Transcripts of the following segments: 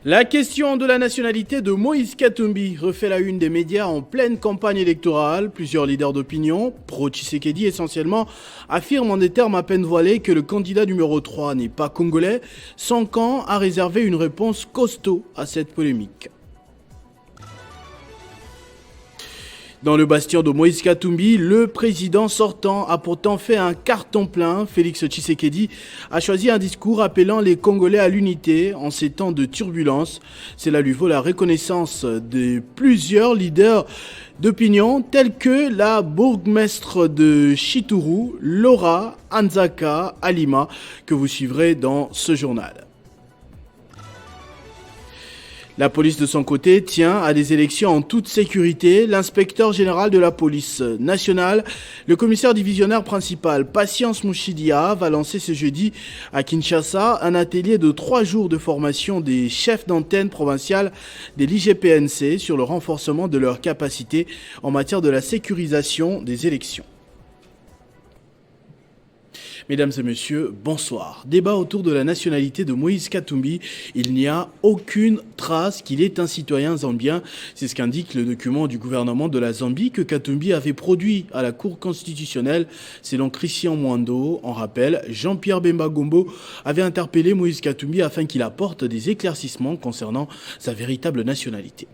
La question de la nationalité de Moïse Katumbi refait la une des médias en pleine campagne électorale. Plusieurs leaders d'opinion, pro-Tshisekedi essentiellement, affirment en des termes à peine voilés que le candidat numéro 3 n'est pas congolais. Son camp a réservé une réponse costaud à cette polémique. Dans le bastion de Moïse Katumbi, le président sortant a pourtant fait un carton plein. Félix Tshisekedi a choisi un discours appelant les Congolais à l'unité en ces temps de turbulence. Cela lui vaut la reconnaissance de plusieurs leaders d'opinion tels que la bourgmestre de Chituru, Laura Anzaka Alima, que vous suivrez dans ce journal. La police de son côté tient à des élections en toute sécurité. L'inspecteur général de la police nationale, le commissaire divisionnaire principal Patience Mouchidia, va lancer ce jeudi à Kinshasa un atelier de 3 jours de formation des chefs d'antenne provinciales de l'IGPNC sur le renforcement de leurs capacités en matière de la sécurisation des élections. Mesdames et messieurs, bonsoir. Débat autour de la nationalité de Moïse Katumbi. Il n'y a aucune trace qu'il est un citoyen zambien. C'est ce qu'indique le document du gouvernement de la Zambie que Katumbi avait produit à la Cour constitutionnelle. Selon Christian Mwando, en rappel, Jean-Pierre Bemba Gombo avait interpellé Moïse Katumbi afin qu'il apporte des éclaircissements concernant sa véritable nationalité.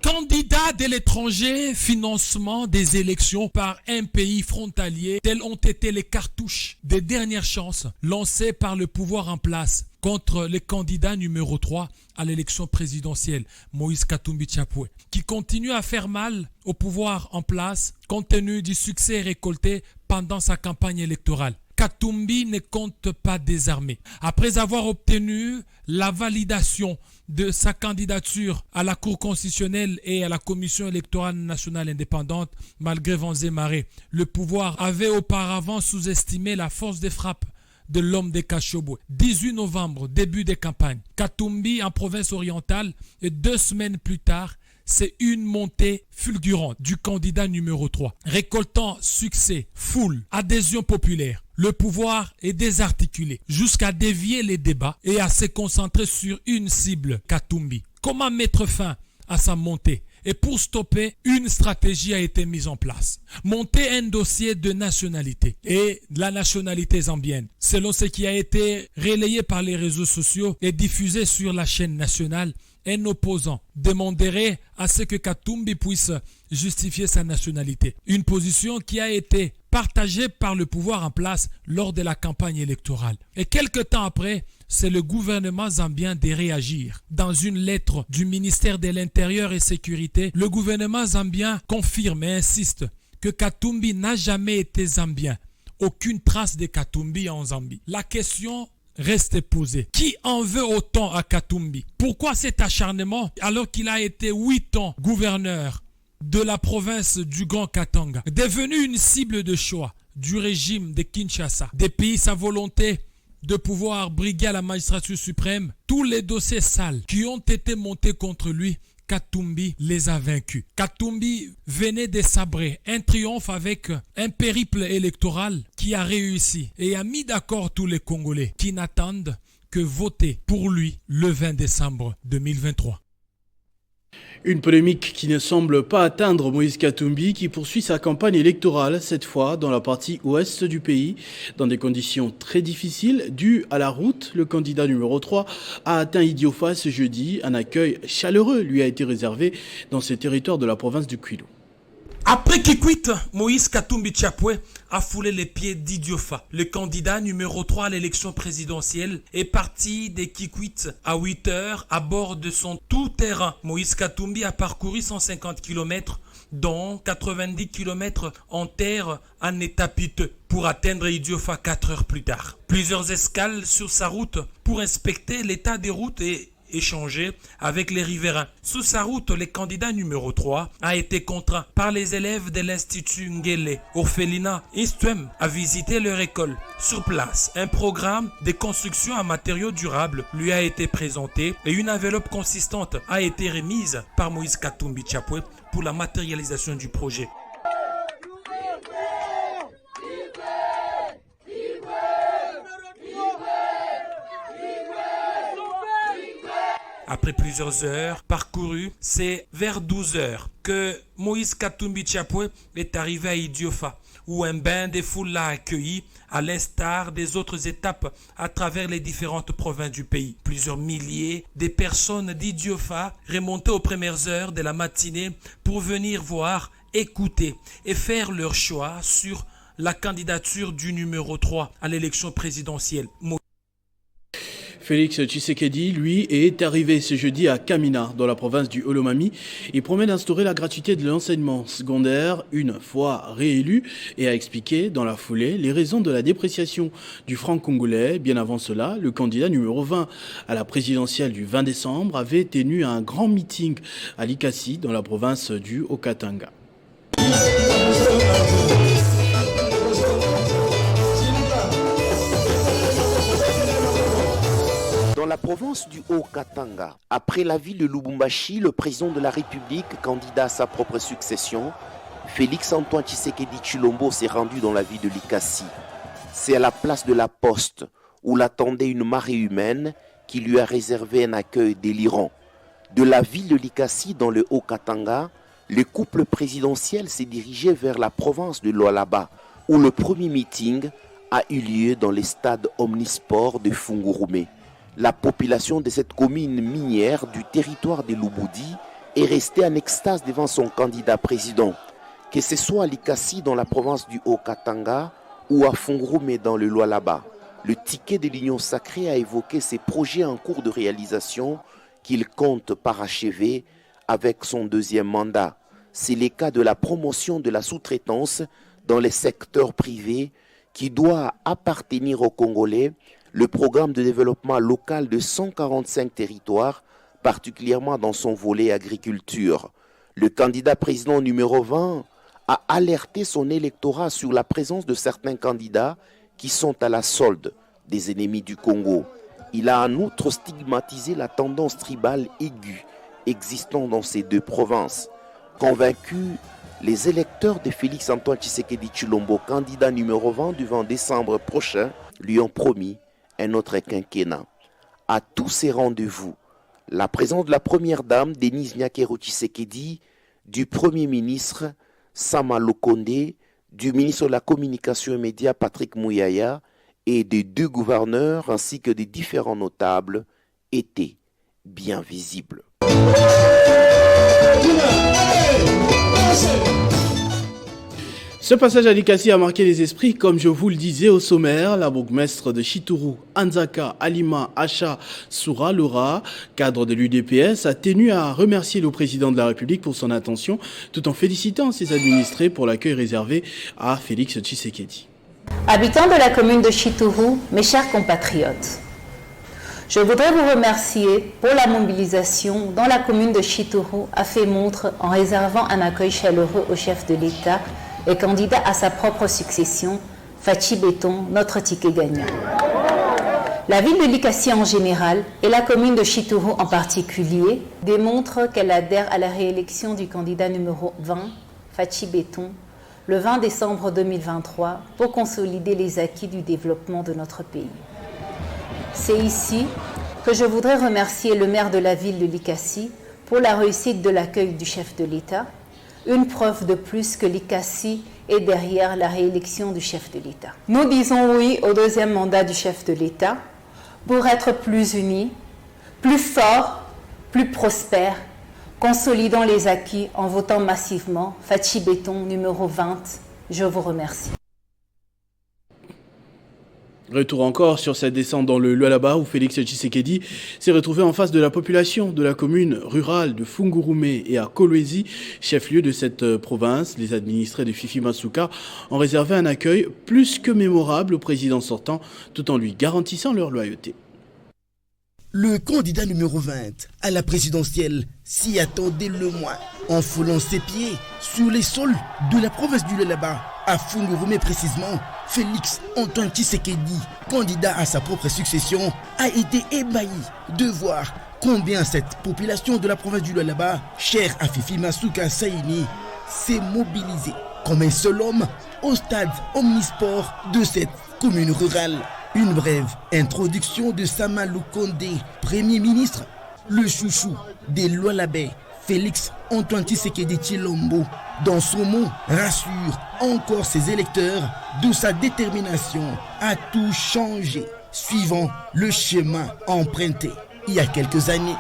Candidat de l'étranger, financement des élections par un pays frontalier, telles ont été les cartouches des dernières chances lancées par le pouvoir en place contre le candidat numéro 3 à l'élection présidentielle, Moïse Katumbi Tchapoué, qui continue à faire mal au pouvoir en place compte tenu du succès récolté pendant sa campagne électorale. Katumbi ne compte pas désarmer. Après avoir obtenu la validation de sa candidature à la Cour constitutionnelle et à la Commission électorale nationale indépendante, malgré vents et marées, le pouvoir avait auparavant sous-estimé la force de frappe de l'homme de Kashobwe. 18 novembre, début des campagnes. Katumbi en province orientale et 2 semaines plus tard, c'est une montée fulgurante du candidat numéro 3. Récoltant succès, foule, adhésion populaire, le pouvoir est désarticulé jusqu'à dévier les débats et à se concentrer sur une cible, Katumbi. Comment mettre fin à sa montée? Et pour stopper, une stratégie a été mise en place. Monter un dossier de nationalité et la nationalité zambienne, selon ce qui a été relayé par les réseaux sociaux et diffusé sur la chaîne nationale. Un opposant demanderait à ce que Katumbi puisse justifier sa nationalité. Une position qui a été partagée par le pouvoir en place lors de la campagne électorale. Et quelque temps après, c'est le gouvernement zambien de réagir. Dans une lettre du ministère de l'Intérieur et Sécurité, le gouvernement zambien confirme et insiste que Katumbi n'a jamais été zambien. Aucune trace de Katumbi en Zambie. La question reste posée. Qui en veut autant à Katumbi? Pourquoi cet acharnement alors qu'il a été 8 ans gouverneur de la province du Grand Katanga, devenu une cible de choix du régime de Kinshasa, depuis sa volonté de pouvoir briguer à la magistrature suprême tous les dossiers sales qui ont été montés contre lui? Katumbi les a vaincus. Katumbi venait de sabrer un triomphe avec un périple électoral qui a réussi et a mis d'accord tous les Congolais qui n'attendent que voter pour lui le 20 décembre 2023. Une polémique qui ne semble pas atteindre Moïse Katumbi qui poursuit sa campagne électorale, cette fois dans la partie ouest du pays. Dans des conditions très difficiles, dues à la route, le candidat numéro 3 a atteint Idiofa ce jeudi. Un accueil chaleureux lui a été réservé dans ces territoires de la province du Kwilu. Après Kikwit, Moïse Katumbi Tchapoué a foulé les pieds d'Idiofa. Le candidat numéro 3 à l'élection présidentielle est parti de Kikwit à 8 heures à bord de son tout-terrain. Moïse Katumbi a parcouru 150 km, dont 90 km en terre en état piteux, pour atteindre Idiofa 4 heures plus tard. Plusieurs escales sur sa route pour inspecter l'état des routes et échanger avec les riverains. Sous sa route, le candidat numéro 3 a été contraint par les élèves de l'Institut Ngele, orphelinat Instuem, à visiter leur école. Sur place, un programme de construction en matériaux durables lui a été présenté et une enveloppe consistante a été remise par Moïse Katumbi Tchapoué pour la matérialisation du projet. Après plusieurs heures parcourues, c'est vers 12 heures que Moïse Katumbi Tchapoué est arrivé à Idiofa, où un bain des foules l'a accueilli, à l'instar des autres étapes à travers les différentes provinces du pays. Plusieurs milliers de personnes d'Idiofa remontaient aux premières heures de la matinée pour venir voir, écouter et faire leur choix sur la candidature du numéro 3 à l'élection présidentielle. Félix Tshisekedi, lui, est arrivé ce jeudi à Kamina, dans la province du Olomami. Il promet d'instaurer la gratuité de l'enseignement secondaire une fois réélu et a expliqué dans la foulée les raisons de la dépréciation du franc congolais. Bien avant cela, le candidat numéro 20 à la présidentielle du 20 décembre avait tenu un grand meeting à Likasi, dans la province du Haut-Katanga. Dans la province du Haut-Katanga, après la ville de Lubumbashi, le président de la République, candidat à sa propre succession, Félix-Antoine Tshisekedi Tshilombo s'est rendu dans la ville de Likasi. C'est à la place de la Poste, où l'attendait une marée humaine qui lui a réservé un accueil délirant. De la ville de Likasi, dans le Haut-Katanga, le couple présidentiel s'est dirigé vers la province de Lualaba, où le premier meeting a eu lieu dans les stades omnisports de Fungurume. La population de cette commune minière du territoire de Lubudi est restée en extase devant son candidat président. Que ce soit à Likasi dans la province du Haut-Katanga ou à Fungurume dans le Lualaba, le ticket de l'Union sacrée a évoqué ses projets en cours de réalisation qu'il compte parachever avec son deuxième mandat. C'est le cas de la promotion de la sous-traitance dans les secteurs privés qui doit appartenir aux Congolais, le programme de développement local de 145 territoires, particulièrement dans son volet agriculture. Le candidat président numéro 20 a alerté son électorat sur la présence de certains candidats qui sont à la solde des ennemis du Congo. Il a en outre stigmatisé la tendance tribale aiguë existant dans ces deux provinces. Convaincus, les électeurs de Félix-Antoine Tshisekedi Tshilombo, candidat numéro 20 du 20 décembre prochain, lui ont promis un autre quinquennat. À tous ces rendez-vous, la présence de la première dame Denise Nyakero Tshisekedi, du premier ministre Sama Lukonde, du ministre de la Communication et Médias Patrick Mouyaya et des deux gouverneurs ainsi que des différents notables étaient bien visibles. Ce passage à Likasi a marqué les esprits, comme je vous le disais au sommaire. La bourgmestre de Chituru, Anzaka Alima Acha Souralora, cadre de l'UDPS, a tenu à remercier le président de la République pour son attention, tout en félicitant ses administrés pour l'accueil réservé à Félix Tshisekedi. Habitants de la commune de Chituru, mes chers compatriotes, je voudrais vous remercier pour la mobilisation dont la commune de Chituru a fait montre en réservant un accueil chaleureux au chef de l'État et candidat à sa propre succession, Fachi Béton, notre ticket gagnant. La ville de Likasi en général et la commune de Chituru en particulier démontrent qu'elle adhère à la réélection du candidat numéro 20, Fachi Béton, le 20 décembre 2023 pour consolider les acquis du développement de notre pays. C'est ici que je voudrais remercier le maire de la ville de Likasi pour la réussite de l'accueil du chef de l'État, une preuve de plus que Likasi est derrière la réélection du chef de l'État. Nous disons oui au deuxième mandat du chef de l'État pour être plus unis, plus forts, plus prospères, consolidant les acquis en votant massivement Fachi Béton numéro 20. Je vous remercie. Retour encore sur cette descente dans le Lualaba où Félix Tshisekedi s'est retrouvé en face de la population de la commune rurale de Fungurume et à Kolwezi, chef-lieu de cette province. Les administrés de Fifi Masuka ont réservé un accueil plus que mémorable au président sortant tout en lui garantissant leur loyauté. Le candidat numéro 20 à la présidentielle s'y attendait le moins en foulant ses pieds sur les sols de la province du Lualaba, à Fungurume précisément. Félix-Antoine Tshisekedi, candidat à sa propre succession, a été ébahi de voir combien cette population de la province du Lualaba, chère à Fifi Masuka Saini, s'est mobilisée comme un seul homme au stade omnisport de cette commune rurale. Une brève introduction de Sama Lukonde, Premier ministre, le chouchou des Lualabé, Félix Antoine Tshisekedi Tshilombo, dans son mot, rassure encore ses électeurs de sa détermination à tout changer, suivant le chemin emprunté il y a quelques années.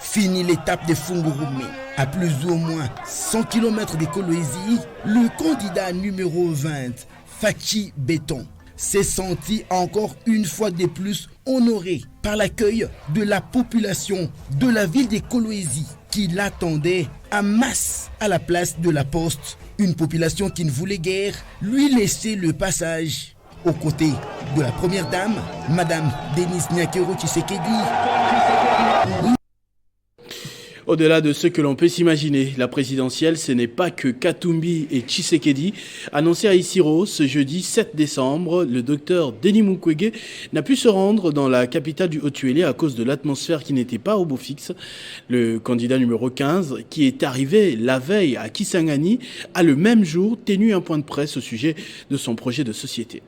Fini l'étape de Fungurume. À plus ou moins 100 km de Kolwezi, le candidat numéro 20, Fachi Béton, s'est senti encore une fois de plus honoré par l'accueil de la population de la ville de Kolwezi qui l'attendait en masse à la place de la poste. Une population qui ne voulait guère lui laisser le passage. Aux côtés de la première dame, Madame Denise Nyakero Tshisekedi. Au-delà de ce que l'on peut s'imaginer, la présidentielle, ce n'est pas que Katumbi et Tshisekedi. Annoncé à Isiro ce jeudi 7 décembre, le docteur Denis Mukwege n'a pu se rendre dans la capitale du Haut-Uélé à cause de l'atmosphère qui n'était pas au beau fixe. Le candidat numéro 15, qui est arrivé la veille à Kisangani, a le même jour tenu un point de presse au sujet de son projet de société.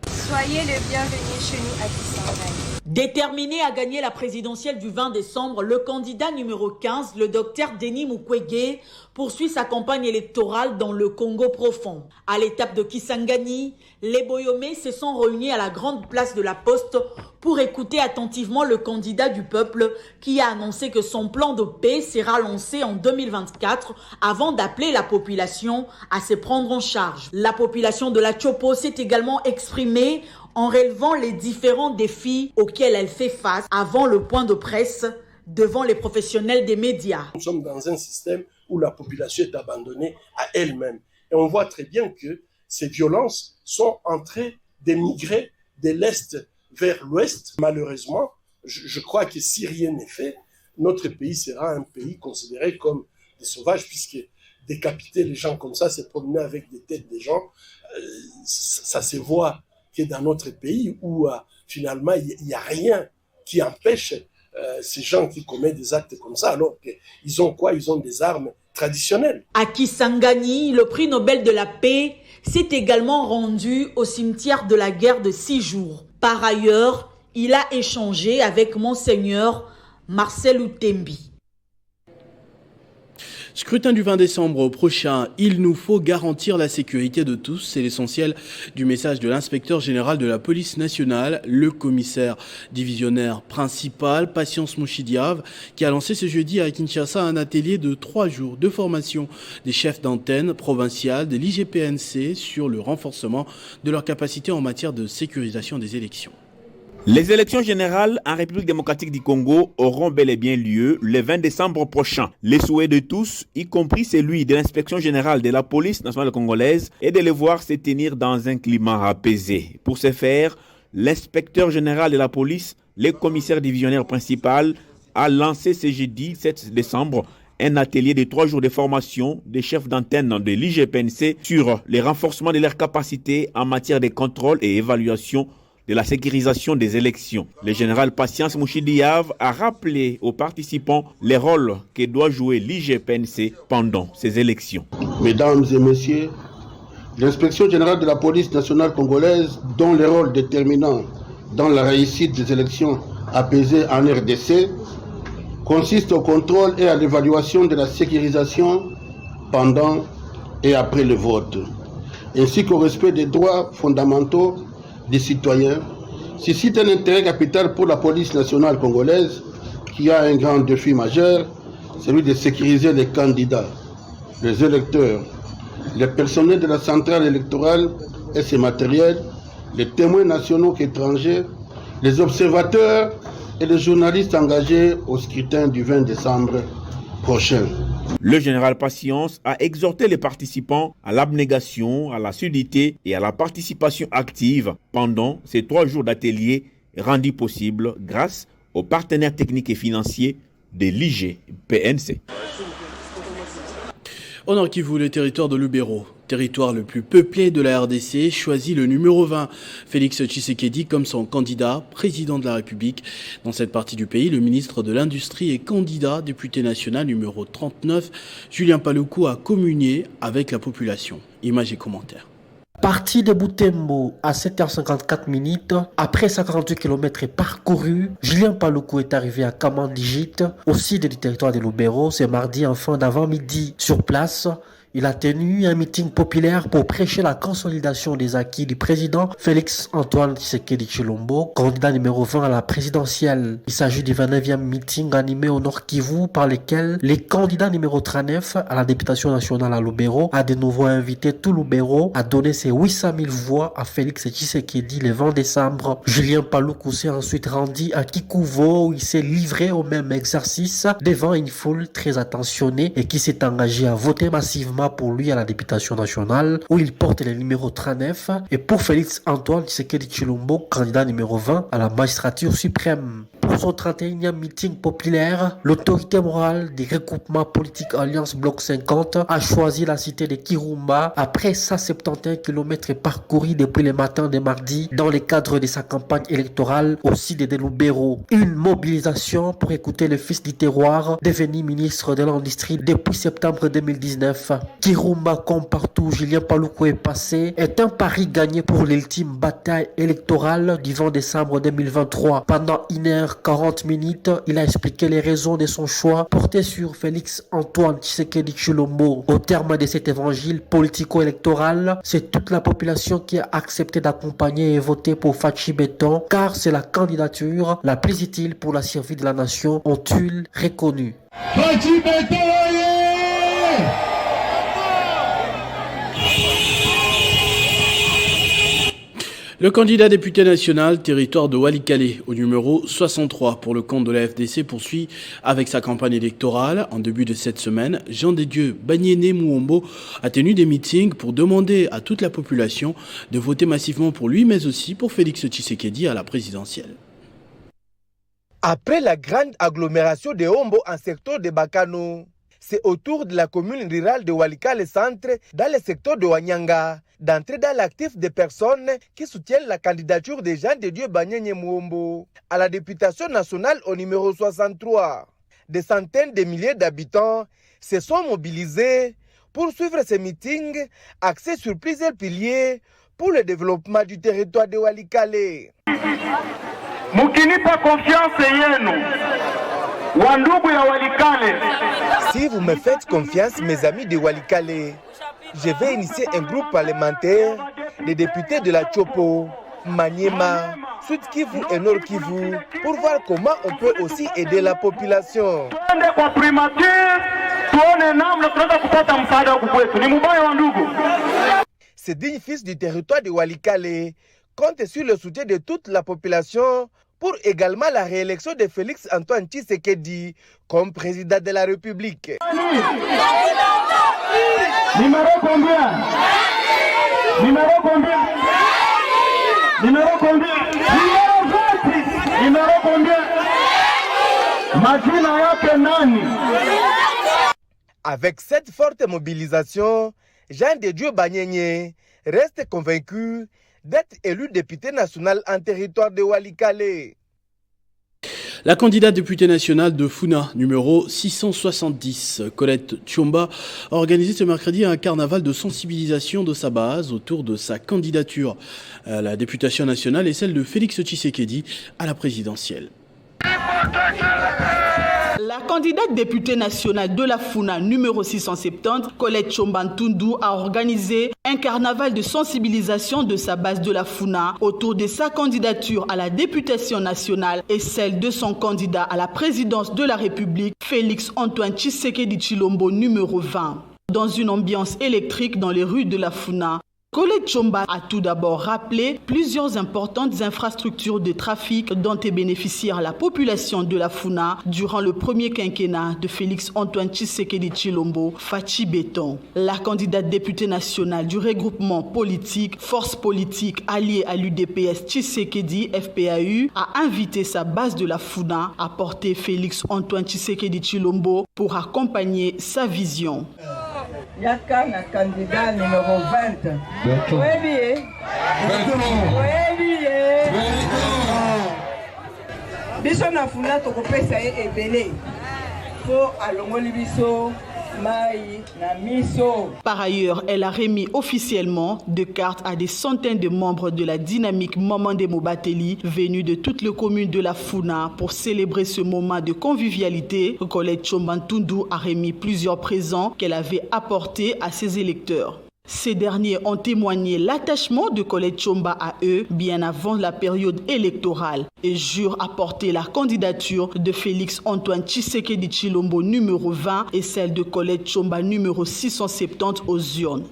Soyez le bienvenu chez nous à Kisangani. Déterminé à gagner la présidentielle du 20 décembre, le candidat numéro 15, le docteur Denis Mukwege, poursuit sa campagne électorale dans le Congo profond. À l'étape de Kisangani, les Boyomé se sont réunis à la grande place de la Poste pour écouter attentivement le candidat du peuple qui a annoncé que son plan de paix sera lancé en 2024 avant d'appeler la population à se prendre en charge. La population de la Tchopo s'est également exprimée en relevant les différents défis auxquels elle fait face avant le point de presse devant les professionnels des médias. Nous sommes dans un système où la population est abandonnée à elle-même. Et on voit très bien que ces violences sont en train d'émigrer de l'Est vers l'Ouest. Malheureusement, je crois que si rien n'est fait, notre pays sera un pays considéré comme des sauvages, puisque décapiter les gens comme ça, se promener avec des têtes des gens, ça se voit que dans notre pays où finalement il n'y a rien qui empêche ces gens qui commettent des actes comme ça, alors qu'ils ont quoi? Ils ont des armes traditionnelles. À Kisangani, le prix Nobel de la paix s'est également rendu au cimetière de la guerre de 6 jours. Par ailleurs, il a échangé avec Monseigneur Marcel Outembi. Scrutin du 20 décembre prochain, il nous faut garantir la sécurité de tous. C'est l'essentiel du message de l'inspecteur général de la police nationale, le commissaire divisionnaire principal, Patience Mouchidiave, qui a lancé ce jeudi à Kinshasa un atelier de 3 jours de formation des chefs d'antenne provinciales de l'IGPNC sur le renforcement de leurs capacités en matière de sécurisation des élections. Les élections générales en République démocratique du Congo auront bel et bien lieu le 20 décembre prochain. Les souhaits de tous, y compris celui de l'inspection générale de la police nationale congolaise, est de les voir se tenir dans un climat apaisé. Pour ce faire, l'inspecteur général de la police, le commissaire divisionnaire principal, a lancé ce jeudi 7 décembre un atelier de 3 jours de formation des chefs d'antenne de l'IGPNC sur les renforcements de leurs capacités en matière de contrôle et évaluation de la sécurisation des élections. Le général Patience Mouchidiave a rappelé aux participants les rôles que doit jouer l'IGPNC pendant ces élections. Mesdames et messieurs, l'inspection générale de la police nationale congolaise, dont le rôle déterminant dans la réussite des élections apaisées en RDC, consiste au contrôle et à l'évaluation de la sécurisation pendant et après le vote, ainsi qu'au respect des droits fondamentaux des citoyens, suscite un intérêt capital pour la police nationale congolaise qui a un grand défi majeur, celui de sécuriser les candidats, les électeurs, les personnels de la centrale électorale et ses matériels, les témoins nationaux qu'étrangers, les observateurs et les journalistes engagés au scrutin du 20 décembre prochain. Le général Patience a exhorté les participants à l'abnégation, à la sudité et à la participation active pendant ces 3 jours d'atelier rendus possibles grâce aux partenaires techniques et financiers de l'IGPNC. Au Nord Kivu, le territoire de Lubero, territoire le plus peuplé de la RDC, choisit le numéro 20, Félix Tshisekedi, comme son candidat président de la République. Dans cette partie du pays, le ministre de l'Industrie et candidat député national numéro 39, Julien Paluku, a communié avec la population. Images et commentaires. Parti de Butembo à 7h54 minutes, après 148 km parcourus, Julien Paluku est arrivé à Kamandigit, au sud du territoire de Lubero, ce mardi en fin d'avant-midi. Sur place, il a tenu un meeting populaire pour prêcher la consolidation des acquis du président Félix Antoine Tshisekedi Tshilombo, candidat numéro 20 à la présidentielle. Il s'agit du 29e meeting animé au Nord Kivu par lequel les candidats numéro 39 à la députation nationale à Lubero a de nouveau invité tout Lubero à donner ses 800 000 voix à Félix Tshisekedi le 20 décembre. Julien Paluku s'est ensuite rendu à Kikuvo où il s'est livré au même exercice devant une foule très attentionnée et qui s'est engagée à voter massivement pour lui à la députation nationale où il porte le numéro 39 et pour Félix Antoine Tshisekedi Tshilombo, candidat numéro 20 à la magistrature suprême. Pour son 31e meeting populaire, l'autorité morale des regroupements politiques Alliance Bloc 50 a choisi la cité de Kirumba après 171 km parcourus depuis le matin de mardi dans le cadre de sa campagne électorale au sud de Lubero. Une mobilisation pour écouter le fils du terroir devenu ministre de l'Industrie depuis septembre 2019. Kirumba, comme partout Julien Paluku est passé, est un pari gagné pour l'ultime bataille électorale du 20 décembre 2023. Pendant 1h40 minutes, il a expliqué les raisons de son choix porté sur Félix Antoine Tshisekedi Tshilombo. Au terme de cet évangile politico-électoral, c'est toute la population qui a accepté d'accompagner et voter pour Fachi Beton, car c'est la candidature la plus utile pour la survie de la nation, ont-ils reconnu. Fachi Beton, Le candidat député national, territoire de Walikale, au numéro 63 pour le compte de la FDC, poursuit avec sa campagne électorale. En début de cette semaine, Jean de Dieu Banyene Muombo a tenu des meetings pour demander à toute la population de voter massivement pour lui, mais aussi pour Félix Tshisekedi à la présidentielle. Après la grande agglomération de Hombo en secteur de Bakano, c'est autour de la commune rurale de Walikale Centre, dans le secteur de Wanyanga, d'entrer dans l'actif des personnes qui soutiennent la candidature de Jean de Dieu Banyene Muombo à la députation nationale au numéro 63. Des centaines de milliers d'habitants se sont mobilisés pour suivre ces meetings axés sur plusieurs piliers pour le développement du territoire de Walikale. Mukinipa confiance yenu. Wandugu ya Walikale. Si vous me faites confiance, mes amis de Walikale, je vais initier un groupe parlementaire des députés de la Chopo, Maniema, Sud Kivu et Nord Kivu pour voir comment on peut aussi aider la population. Ce digne fils du territoire de Walikale compte sur le soutien de toute la population pour également la réélection de Félix Antoine Tshisekedi comme président de la République. Numéro combien? Numéro combien? Numéro combien? Numéro combien? Majina yake nani? Avec cette forte mobilisation, Jean de Dieu Banyene reste convaincu d'être élu député national en territoire de Walikale. La candidate députée nationale de Funa, numéro 670, Colette Tshomba, a organisé ce mercredi un carnaval de sensibilisation de sa base autour de sa candidature à la députation nationale et celle de Félix Tshisekedi à la présidentielle. La candidate députée nationale de la Funa numéro 670, Colette Tshomba Ntundu, a organisé un carnaval de sensibilisation de sa base de la Funa autour de sa candidature à la députation nationale et celle de son candidat à la présidence de la République, Félix Antoine Tshisekedi Tshilombo numéro 20. Dans une ambiance électrique dans les rues de la Funa, Colette Tshomba a tout d'abord rappelé plusieurs importantes infrastructures de trafic dont est bénéficiaire la population de la Funa durant le premier quinquennat de Félix Antoine Tshisekedi Tshilombo, Fachi Beton. La candidate députée nationale du regroupement politique Force politique alliée à l'UDPS Tshisekedi FPAU a invité sa base de la Funa à porter Félix Antoine Tshisekedi Tshilombo pour accompagner sa vision. Yaka na candidat numéro 20. Oui, biso na Funa tokopesa ye ebele po alongoli biso Par ailleurs, elle a remis officiellement des cartes à des centaines de membres de la dynamique Mamandemo Bateli venus de toutes les communes de la Funa pour célébrer ce moment de convivialité. Colette Tshomba Ntundu a remis plusieurs présents qu'elle avait apportés à ses électeurs. Ces derniers ont témoigné l'attachement de Colette Tshomba à eux bien avant la période électorale et jurent apporter la candidature de Félix Antoine Tshisekedi Tshilombo numéro 20 et celle de Colette Tshomba numéro 670 aux urnes.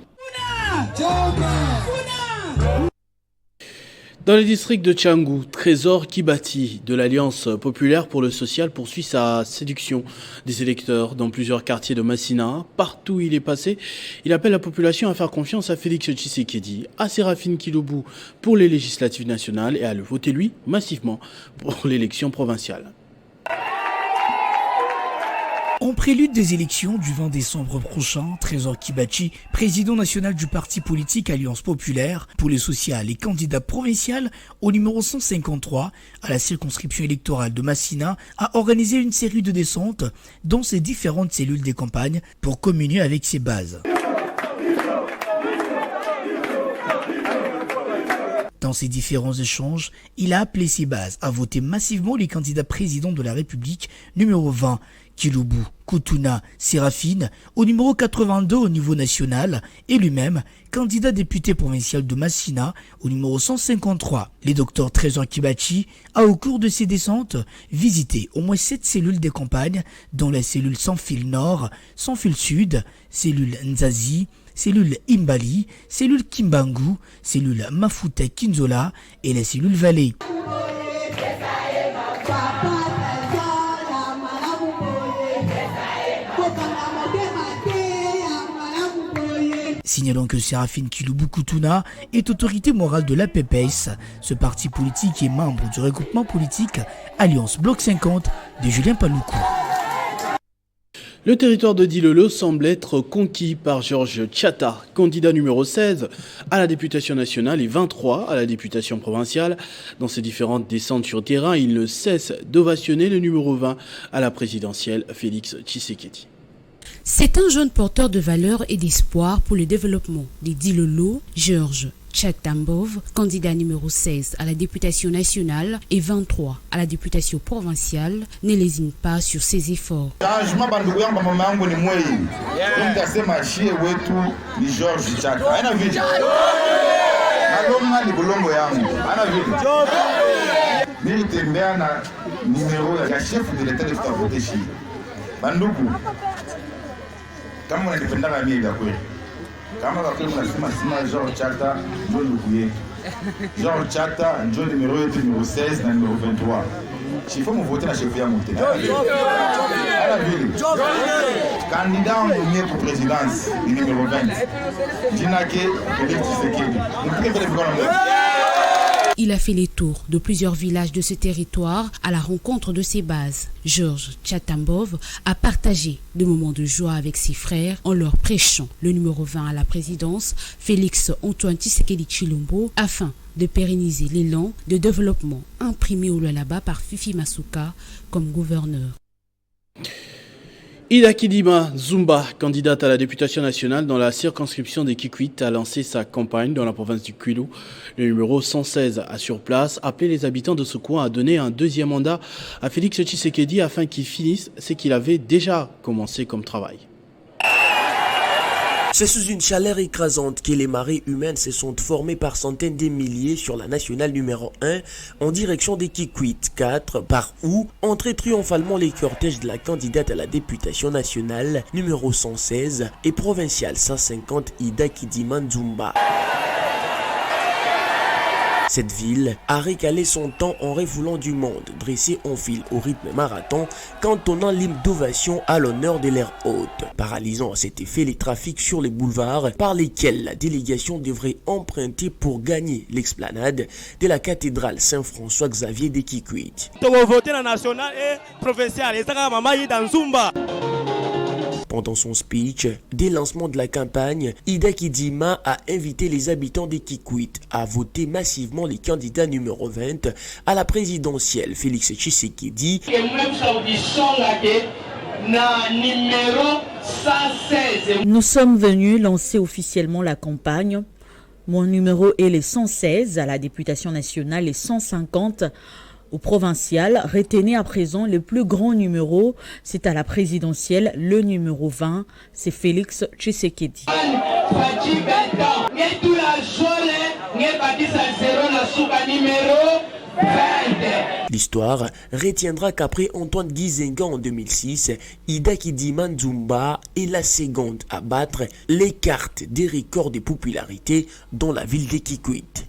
Dans le district de Tchangou, Trésor Kibati de l'Alliance populaire pour le social poursuit sa séduction des électeurs dans plusieurs quartiers de Massina. Partout où il est passé, il appelle la population à faire confiance à Félix Tshisekedi, à Séraphine Kiloubou pour les législatives nationales et à le voter lui massivement pour l'élection provinciale. En prélude des élections du 20 décembre prochain, Trésor Kibati, président national du parti politique Alliance populaire pour les sociales et candidat provincial au numéro 153 à la circonscription électorale de Massina, a organisé une série de descentes dans ses différentes cellules des campagnes pour communier avec ses bases. Dans ces différents échanges, il a appelé ses bases à voter massivement les candidats présidents de la République numéro 20, Kiloubou, Koutouna, Séraphine, au numéro 82 au niveau national, et lui-même, candidat député provincial de Massina, au numéro 153. Le docteur Trésor Kibati a, au cours de ses descentes, visité au moins 7 cellules des campagnes, dont la cellule Sans Fil Nord, Sans Fil Sud, cellule Nzazi, cellule Imbali, cellule Kimbangu, cellule Mafuta Kinzola et la cellule Vallée. Signalons que Séraphine Kiloubou Koutouna est autorité morale de l'APPS. Ce parti politique est membre du regroupement politique Alliance Bloc 50 de Julien Paloukou. Le territoire de Dilolo semble être conquis par Georges Tchata, candidat numéro 16 à la députation nationale et 23 à la députation provinciale. Dans ses différentes descentes sur terrain, il ne cesse d'ovationner le numéro 20 à la présidentielle, Félix Tshisekedi. C'est un jeune porteur de valeurs et d'espoir pour le développement des Dilolo, Georges Tchatambov, candidat numéro 16 à la députation nationale et 23 à la députation provinciale, ne lésine pas sur ses efforts. Kama kwa kweli mnasema Georges Tchata ndio lukuye. Georges Tchata ndio numéro 16 na numéro 23. Chifo mu voter na chef ya monter. Candidat en premier pour présidence, numéro 20. Jinake Félix Tshisekedi. Il a fait les tours de plusieurs villages de ce territoire à la rencontre de ses bases. Georges Tchatambov a partagé des moments de joie avec ses frères en leur prêchant le numéro 20 à la présidence, Félix Antoine Tshisekedi Tshilombo, afin de pérenniser l'élan de développement imprimé au Lualaba par Fifi Masuka comme gouverneur. Ida Kidima Zumba, candidate à la députation nationale dans la circonscription des Kikwit, a lancé sa campagne dans la province du Kwilu. Le numéro 116 a sur place appelé les habitants de ce coin à donner un deuxième mandat à Félix Tshisekedi afin qu'il finisse ce qu'il avait déjà commencé comme travail. C'est sous une chaleur écrasante que les marées humaines se sont formées par centaines de milliers sur la nationale numéro 1 en direction des Kikwit 4, par où entraient triomphalement les cortèges de la candidate à la députation nationale numéro 116 et provinciale 150 Ida Kidima Nzumba. Cette ville a récalé son temps en refoulant du monde, dressé en file au rythme marathon, cantonnant l'hymne d'ovation à l'honneur de l'ère haute, paralysant à cet effet les trafics sur les boulevards par lesquels la délégation devrait emprunter pour gagner l'explanade de la cathédrale Saint-François-Xavier de Kikwit. Pendant son speech, dès le lancement de la campagne, Ida Kidima a invité les habitants des Kikwit à voter massivement les candidats numéro 20 à la présidentielle, Félix Tshisekedi. 116. Nous sommes venus lancer officiellement la campagne. Mon numéro est le 116 à la députation nationale et 150 au provincial. Retenez à présent le plus grand numéro, c'est à la présidentielle, le numéro 20, c'est Félix Tshisekedi. L'histoire retiendra qu'après Antoine Gizenga en 2006, Ida Kidima Nzumba est la seconde à battre les cartes des records de popularité dans la ville de Kikwit.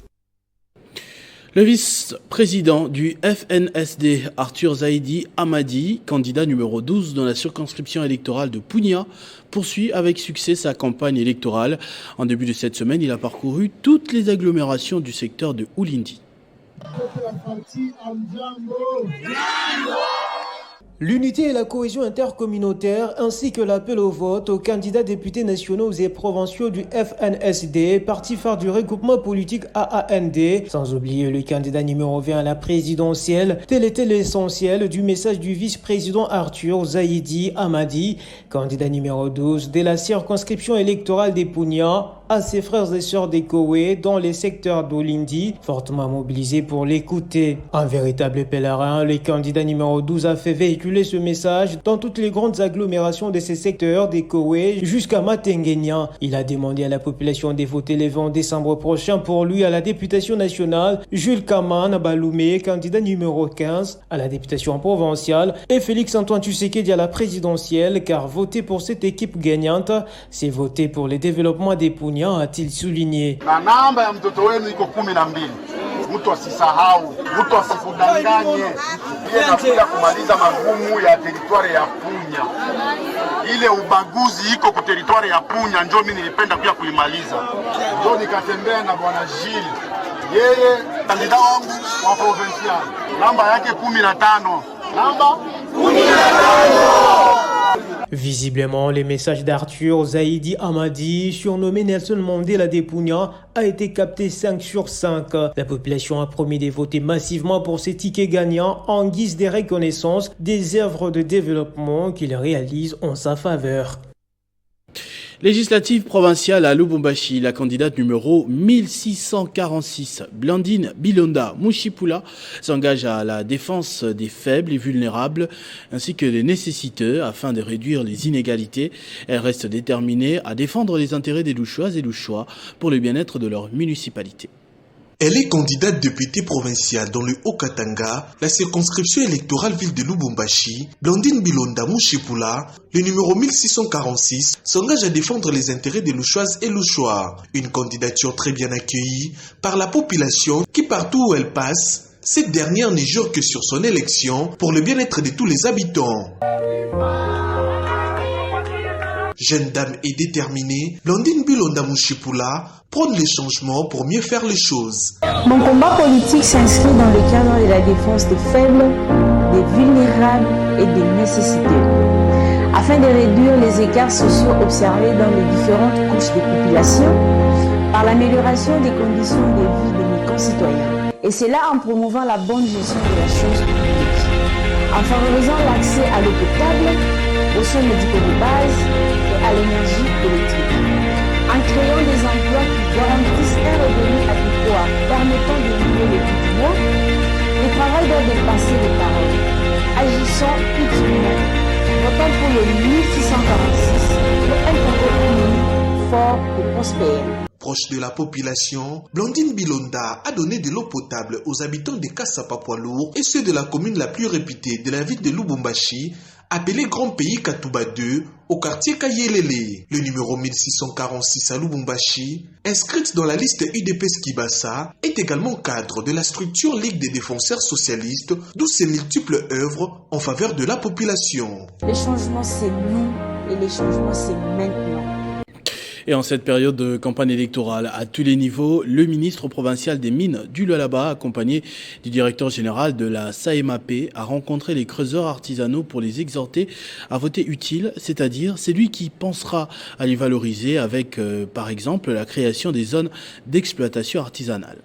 Le vice-président du FNSD, Arthur Zaidi Hamadi, candidat numéro 12 dans la circonscription électorale de Punya, poursuit avec succès sa campagne électorale. En début de cette semaine, il a parcouru toutes les agglomérations du secteur de Oulindi. L'unité et la cohésion intercommunautaire ainsi que l'appel au vote aux candidats députés nationaux et provinciaux du FNSD, parti phare du regroupement politique AAND, sans oublier le candidat numéro 20 à la présidentielle, tel était l'essentiel du message du vice-président Arthur Zaidi Hamadi, candidat numéro 12 de la circonscription électorale des Punya, à ses frères et sœurs des Kowe dans les secteurs d'Olindi, fortement mobilisés pour l'écouter. Un véritable pèlerin, le candidat numéro 12 a fait véhiculer ce message dans toutes les grandes agglomérations de ces secteurs des Kowe jusqu'à Matengenia. Il a demandé à la population de voter le 20 décembre prochain pour lui à la députation nationale, Jules Kaman Baloumé, candidat numéro 15 à la députation provinciale, et Félix Antoine Tshisekedi à la présidentielle, car voter pour cette équipe gagnante, c'est voter pour le développement des Punya, a-t-il souligné. Na namba ya mtoto wenu iko 12. Mtu asisahau, mtu asikudanganye. Pia nakuja kumaliza magumu ya teritwari ya Punya. Ile ubaguzi iko kwa teritwari ya Punya, ndio mimi nilipenda pia kuimaliza. Ndio nikatembea na bwana Gilles. Yeye kandida wangu wa provincial. Namba yake 15. Namba 15. Visiblement, les messages d'Arthur Zaidi Hamadi, surnommé Nelson Mandela des Punya, a été capté 5 sur 5. La population a promis de voter massivement pour ces tickets gagnants en guise de reconnaissance des œuvres de développement qu'il réalise en sa faveur. Législative provinciale à Lubumbashi, la candidate numéro 1646, Blandine Bilonda Mushipula, s'engage à la défense des faibles et vulnérables ainsi que des nécessiteux afin de réduire les inégalités. Elle reste déterminée à défendre les intérêts des Louchoises et Louchois pour le bien-être de leur municipalité. Elle est candidate députée provinciale dans le Haut-Katanga, la circonscription électorale ville de Lubumbashi. Blandine Bilonda Mushipula, le numéro 1646, s'engage à défendre les intérêts des Louchoises et Louchois. Une candidature très bien accueillie par la population qui, partout où elle passe, cette dernière ne jure que sur son élection pour le bien-être de tous les habitants. Jeune dame et déterminée, Blandine Bilonda Mushipula prône les changements pour mieux faire les choses. Mon combat politique s'inscrit dans le cadre de la défense des faibles, des vulnérables et des nécessités, afin de réduire les écarts sociaux observés dans les différentes couches de population par l'amélioration des conditions de vie de mes concitoyens. Et cela en promouvant la bonne gestion de la chose publique, en favorisant l'accès à l'eau potable, aux soins médicaux de base et à l'énergie électrique, en créant des emplois qui garantissent un revenu adéquat permettant de vivre le bout du mois. Le travail doit dépasser les paroles. Agissons utilement. Votons pour le 1646 pour un Congo uni, fort et prospère. Proche de la population, Blandine Bilonda a donné de l'eau potable aux habitants de Kassapa-Poids-Lourd et ceux de la commune la plus réputée de la ville de Lubumbashi, appelé Grand Pays Katuba 2, au quartier Kayelele. Le numéro 1646 à Lubumbashi, inscrite dans la liste UDPS Kibasa, est également cadre de la structure Ligue des défenseurs socialistes, d'où ses multiples œuvres en faveur de la population. Les changements, c'est nous, et les changements, c'est maintenant. Et en cette période de campagne électorale, à tous les niveaux, le ministre provincial des Mines du Lualaba, accompagné du directeur général de la SAEMAP, a rencontré les creuseurs artisanaux pour les exhorter à voter utile, c'est-à-dire c'est lui qui pensera à les valoriser avec, par exemple, la création des zones d'exploitation artisanale.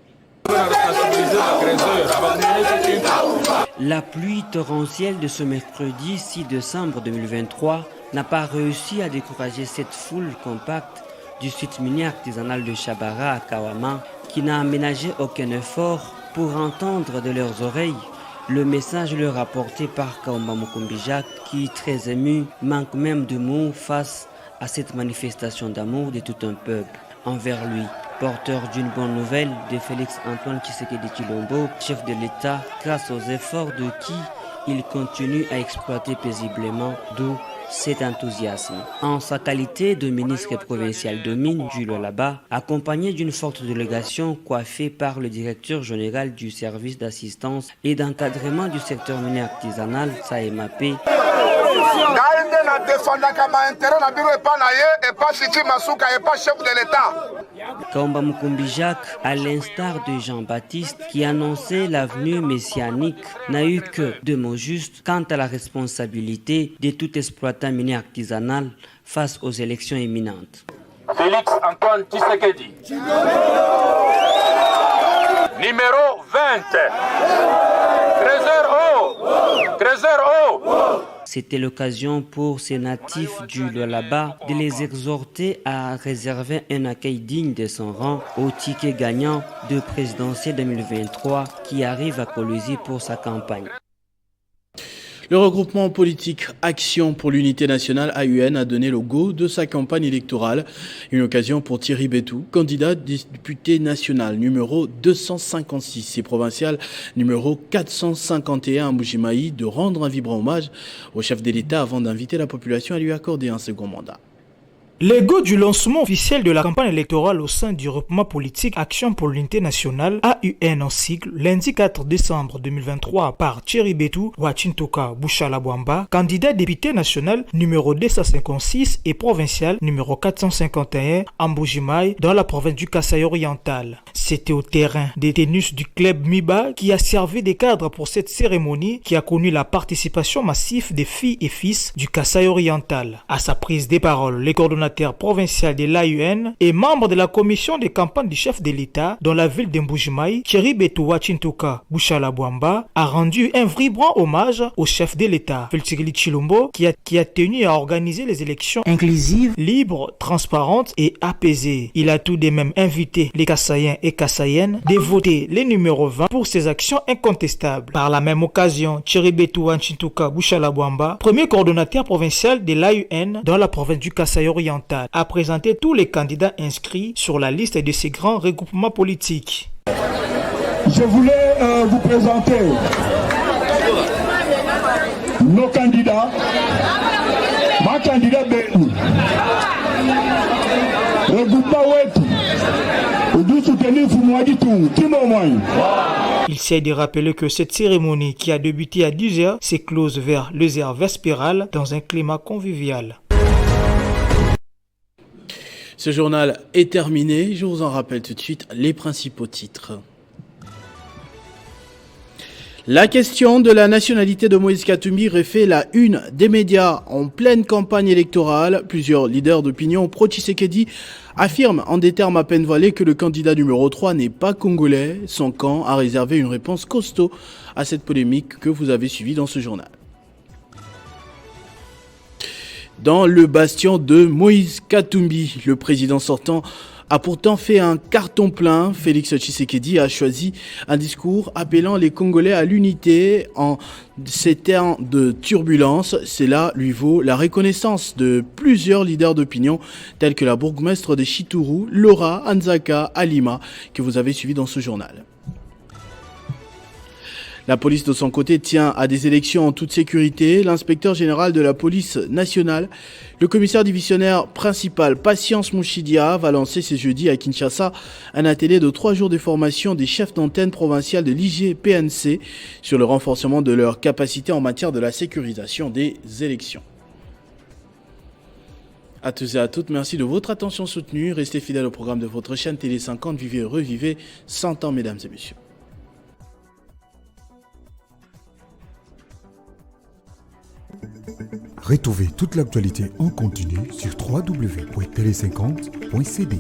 La pluie torrentielle de ce mercredi 6 décembre 2023 n'a pas réussi à décourager cette foule compacte du site minier artisanal de Chabara à Kawama, qui n'a aménagé aucun effort pour entendre de leurs oreilles le message leur apporté par Kaomba Mukumbijak, qui, très ému, manque même de mots face à cette manifestation d'amour de tout un peuple envers lui. Porteur d'une bonne nouvelle de Félix-Antoine Tshisekedi Tshilombo, chef de l'État, grâce aux efforts de qui il continue à exploiter paisiblement, d'où cet enthousiasme. En sa qualité de ministre provincial de mines, Jules Laba, accompagné d'une forte délégation coiffée par le directeur général du service d'assistance et d'encadrement du secteur minier artisanal, SAEMAP, Kaomba Mukumbijak, à l'instar de Jean-Baptiste qui annonçait l'avenue messianique, n'a eu que deux mots justes quant à la responsabilité de tout exploitant minier artisanal face aux élections imminentes. Félix-Antoine Tshisekedi. Numéro 20. Trésor haut. C'était l'occasion pour ces natifs du Lualaba de les exhorter à réserver un accueil digne de son rang au ticket gagnant de présidentiel 2023 qui arrive à Kolwezi pour sa campagne. Le regroupement politique Action pour l'unité nationale AUN a donné le go de sa campagne électorale. Une occasion pour Thierry Bétou, candidat député national numéro 256 et provincial numéro 451 à Mbujimayi, de rendre un vibrant hommage au chef de l'État avant d'inviter la population à lui accorder un second mandat. Le go du lancement officiel de la campagne électorale au sein du regroupement politique Action pour l'unité nationale AUN en sigle, lundi 4 décembre 2023 par Thierry Bétou Wachintoka Bouchala-Bwamba, candidat député national numéro 256 et provincial numéro 451 à Mbujimayi dans la province du Kasaï oriental. C'était au terrain des tenus du club Miba qui a servi de cadre pour cette cérémonie qui a connu la participation massive des filles et fils du Kasaï oriental. À sa prise des paroles, les coordonnateurs provincial de l'AUN et membre de la commission de campagne du chef de l'État dans la ville de Mbujimayi, Thierry Bétou Wachintoka Bouchala-Bwamba, a rendu un vibrant hommage au chef de l'État, Félix-Tshisekedi Tshilombo, qui a tenu à organiser les élections inclusives, libres, transparentes et apaisées. Il a tout de même invité les Kassaïens et Kassaïennes de voter les numéros 20 pour ses actions incontestables. Par la même occasion, Thierry Bétou Wachintoka Bouchala-Bwamba, premier coordonnateur provincial de l'AUN dans la province du Kasaï oriental, a présenté tous les candidats inscrits sur la liste de ces grands regroupements politiques. Je voulais vous présenter nos candidats. Ma candidat Bétou. Regroupement Wetu. Il s'est de rappeler que cette cérémonie qui a débuté à 10h s'est close vers les heures vespérales dans un climat convivial. Ce journal est terminé. Je vous en rappelle tout de suite les principaux titres. La question de la nationalité de Moïse Katumbi refait la une des médias en pleine campagne électorale. Plusieurs leaders d'opinion pro-Tshisekedi affirment en des termes à peine voilés que le candidat numéro 3 n'est pas congolais. Son camp a réservé une réponse costaud à cette polémique que vous avez suivie dans ce journal. Dans le bastion de Moïse Katumbi, le président sortant a pourtant fait un carton plein. Félix Tshisekedi a choisi un discours appelant les Congolais à l'unité en ces temps de turbulence. Cela lui vaut la reconnaissance de plusieurs leaders d'opinion tels que la bourgmestre de Chituru, Laura Anzaka Alima, que vous avez suivi dans ce journal. La police de son côté tient à des élections en toute sécurité. L'inspecteur général de la police nationale, le commissaire divisionnaire principal Patience Mouchidia, va lancer ce jeudi à Kinshasa un atelier de 3 jours de formation des chefs d'antenne provinciales de l'IGPNC sur le renforcement de leurs capacités en matière de la sécurisation des élections. À tous et à toutes, merci de votre attention soutenue. Restez fidèles au programme de votre chaîne Télé 50. Vivez et revivez 100 ans, mesdames et messieurs. Retrouvez toute l'actualité en continu sur www.tele50.cd.